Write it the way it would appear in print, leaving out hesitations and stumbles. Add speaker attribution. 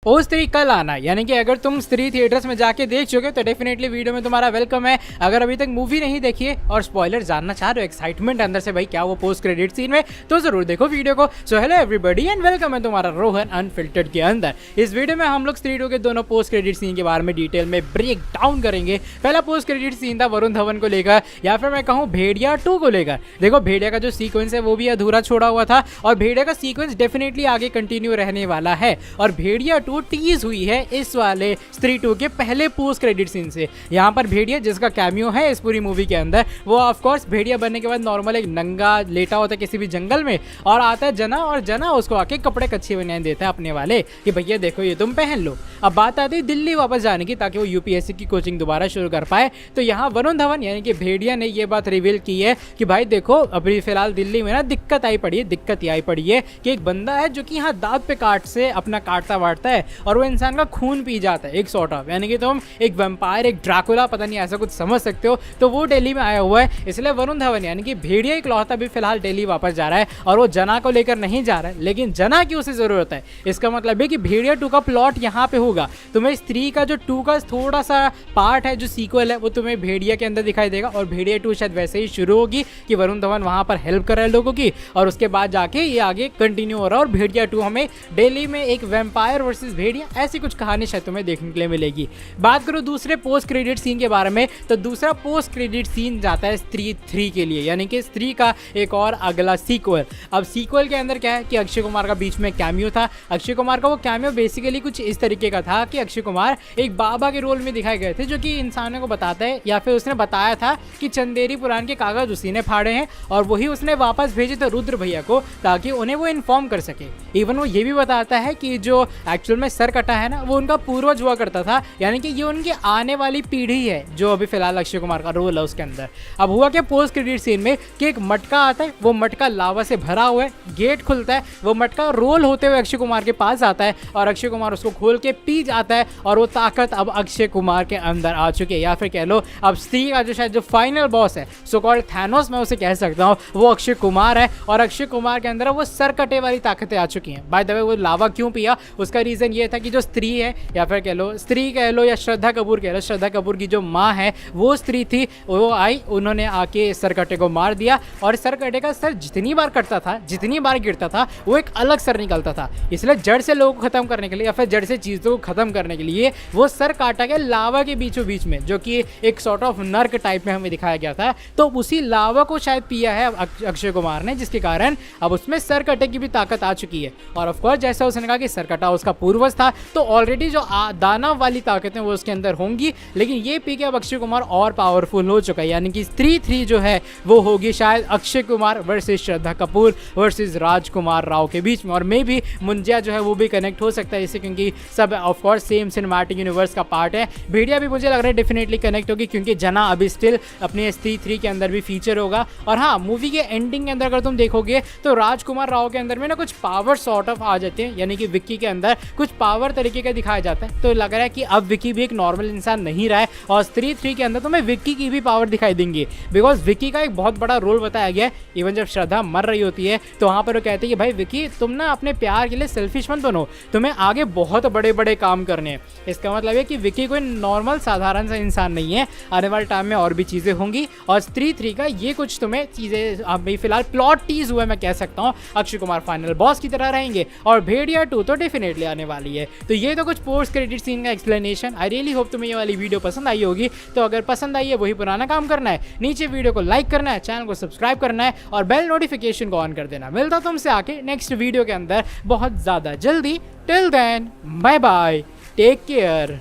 Speaker 1: वो स्त्री कल आना, यानी कि अगर तुम स्त्री थिएटर्स में जाके देख चुके हो तो डेफिनेटली वीडियो में तुम्हारा वेलकम है। अगर अभी तक मूवी नहीं देखी है और स्पॉइलर जानना चाह रहे हो, एक्साइटमेंट अंदर से भाई क्या वो पोस्ट क्रेडिट सीन में, तो जरूर देखो वीडियो को। So hello everybody and welcome है तुम्हारा रोहन अनफिल्टर्ड के अंदर। इस वीडियो में हम लोग स्त्री 2 के दोनों पोस्ट क्रेडिट सीन के बारे में डिटेल में ब्रेक डाउन करेंगे। पहला पोस्ट क्रेडिट सीन था वरुण धवन को लेकर, या फिर मैं कहूँ भेड़िया 2 को लेकर। देखो भेड़िया का जो सीक्वेंस है वो भी अधूरा छोड़ा हुआ था और भेड़िया का सीक्वेंस डेफिनेटली आगे कंटिन्यू रहने वाला है। और भेड़िया 2 टीज हुई है इस वाले स्त्री 2 के पहले पोस्ट क्रेडिट सीन से। यहाँ पर भेड़िया जिसका कैमियो है इस पूरी मूवी के अंदर, वो ऑफ कोर्स भेड़िया बनने के बाद नॉर्मल एक नंगा लेटा होता है किसी भी जंगल में, और आता है जना, और जना उसको आके कपड़े कच्चे बनाए देता है अपने वाले कि भैया देखो ये तुम पहन लो। अब बात आती है दिल्ली वापस जाने की, ताकि वो यूपीएससी की कोचिंग दोबारा शुरू कर पाए। तो यहाँ वरुण धवन यानी कि भेड़िया ने ये बात रिवील की है कि भाई देखो अभी फिलहाल दिल्ली में ना दिक्कत आई पड़ी है कि एक बंदा है जो कि यहाँ दांत पे काट से अपना काटता वाटता है और वो इंसान का खून पी जाता है, एक सॉर्ट ऑफ, यानी कि तुम एक वैम्पायर, एक ड्रैकुला, पता नहीं ऐसा कुछ समझ सकते हो। तो वो दिल्ली में आया हुआ है, इसलिए वरुण धवन यानी कि भेड़िया इकलौता भी फिलहाल दिल्ली वापस जा रहा है और वो जना को लेकर नहीं जा रहा है, लेकिन जना की उसे जरूरत है। इसका मतलब है कि भेड़िया 2 का प्लॉट यहाँ पे होगा। तुम्हें स्त्री का जो 2 का थोड़ा सा पार्ट है जो सीक्वल है वो तुम्हें भेड़िया के अंदर दिखाई देगा, और भेड़िया 2 शायद वैसे ही शुरू होगी कि वरुण धवन वहां पर हेल्प कर रहा है लोगों की, और उसके बाद जाके ये आगे कंटिन्यू हो रहा है। और भेड़िया 2 हमें दिल्ली में एक वैम्पायर वर्सेस भेड़िया, ऐसी कुछ कहानी शायद तुम्हें देखने के लिए मिलेगी। बात करो दूसरे पोस्ट क्रेडिट सीन के बारे में, तो दूसरा पोस्ट क्रेडिट सीन जाता है स्त्री 3 के लिए, यानी कि स्त्री का एक और अगला सीक्वल। अब सीक्वल के अंदर क्या है कि अक्षय कुमार का बीच में कैमियो था। अक्षय कुमार का वो कैमियो बेसिकली कुछ इस तरीके का था कि अक्षय कुमार एक बाबा के रोल में दिखाए गए थे, जो कि इंसानों को बताता है, या फिर उसने बताया था कि चंदेरी पुराण के कागज उसी ने फाड़े हैं और वही उसने वापस भेजे थे रुद्र भैया को, ताकि उन्हें वो इन्फॉर्म कर सके। इवन वो ये भी बताता है कि जो एक्चुअल में सर कटा है ना, वो उनका पूर्वज हुआ करता था, यानी कि ये उनकी आने वाली पीढ़ी है जो अभी फिलहाल अक्षय कुमार का रोल है उसके अंदर। अब हुआ क्या पोस्ट क्रेडिट सीन में कि एक मटका आता है, वो मटका लावा से भरा हुआ है, गेट खुलता है, वो मटका रोल होते हुए अक्षय कुमार के पास आता है और अक्षय कुमार उसको खोल के पी जाता है, और वो ताकत अब अक्षय कुमार के अंदर आ चुकी है। या फिर कह लो अब स्त्री का जो शायद जो फाइनल बॉस है, सो कॉल्ड थैनोस मैं उसे कह सकता हूँ, वो अक्षय कुमार है, और अक्षय कुमार के अंदर वो सर कटे वाली ताकतें आ चुकी हैं। बाय द वे वो लावा क्यों पिया, उसका रीजन ये था कि जो स्त्री है, या फिर कह लो स्त्री कह लो या श्रद्धा कपूर कह लो, श्रद्धा कपूर की जो माँ है वो स्त्री थी, वो आई, उन्होंने आके सरकटे को मार दिया, और सरकटे का सर जितनी बार कटता था, जितनी बार गिरता था, वो एक अलग सर निकलता था। इसलिए जड़ से लोगों को खत्म करने के लिए, या फिर जड़ से चीज़ों को खत्म करने के लिए वो सर काटा गया लावा के बीचों बीच में, जो कि एक सॉर्ट ऑफ नर्क टाइप में हमें दिखाया गया था। तो उसी लावा को शायद पिया है अक्षय कुमार ने, जिसके कारण अब उसमें सर कटे की भी ताकत आ चुकी है। और ऑफकोर्स जैसा उसने कहा कि सर कटा उसका पूर्वज था, तो ऑलरेडी जो दानव वाली ताकतें वो उसके अंदर होंगी, लेकिन ये पी के अब अक्षय कुमार और पावरफुल हो चुका है। यानी कि स्त्री 3 जो है वो होगी शायद अक्षय कुमार वर्सेस श्रद्धा कपूर वर्सेस राजकुमार राव के बीच में, और मे भी मुंजिया जो है वो भी कनेक्ट हो सकता है इससे, क्योंकि सब of course same cinematic universe का पार्ट है। भेड़िया भी मुझे लग रहा है डेफिनेटली कनेक्ट होगी, क्योंकि जना अभी स्टिल अपने स्त्री 3 के अंदर भी फीचर होगा। और हाँ, मूवी के एंडिंग के अंदर अगर तुम देखोगे तो राजकुमार राव के अंदर में ना कुछ पावर सॉर्ट ऑफ आ जाते हैं, यानी कि विक्की के अंदर कुछ पावर तरीके का दिखाया जाता है। तो लग रहा है कि अब विक्की भी एक नॉर्मल इंसान नहीं रहा है, और स्त्री 3 के अंदर तुम्हें विक्की की भी पावर दिखाई देंगी, बिकॉज विक्की का एक बहुत बड़ा रोल बताया गया है। इवन जब श्रद्धा मर रही होती है तो वहाँ पर वो कहते हैं कि भाई विक्की तुम ना अपने प्यार के लिए सेल्फिश मत बनो, तुम्हें आगे बहुत बड़े बड़े काम करने हैं। इसका मतलब है कि विक्की कोई नॉर्मल साधारण सा इंसान नहीं है, आने वाले टाइम में और भी चीज़ें होंगी। और स्त्री 3 का ये कुछ तुम्हें चीज़ें अभी फिलहाल प्लॉट टीज हुआ है, मैं कह सकता हूँ। अक्षय कुमार फाइनल बॉस की तरह रहेंगे, और भेड़िया 2 तो डेफिनेटली आने वाली है। तो ये तो कुछ पोस्ट क्रेडिट सीन का एक्सप्लेनेशन। आई रियली होप तुम्हें ये वाली वीडियो पसंद आई होगी। तो अगर पसंद आई है वही पुराना काम करना है, नीचे वीडियो को लाइक करना है, चैनल को सब्सक्राइब करना है, और बेल नोटिफिकेशन को ऑन कर देना। मिलता तुमसे आके नेक्स्ट वीडियो के अंदर बहुत ज़्यादा जल्दी। Till then bye bye, take care.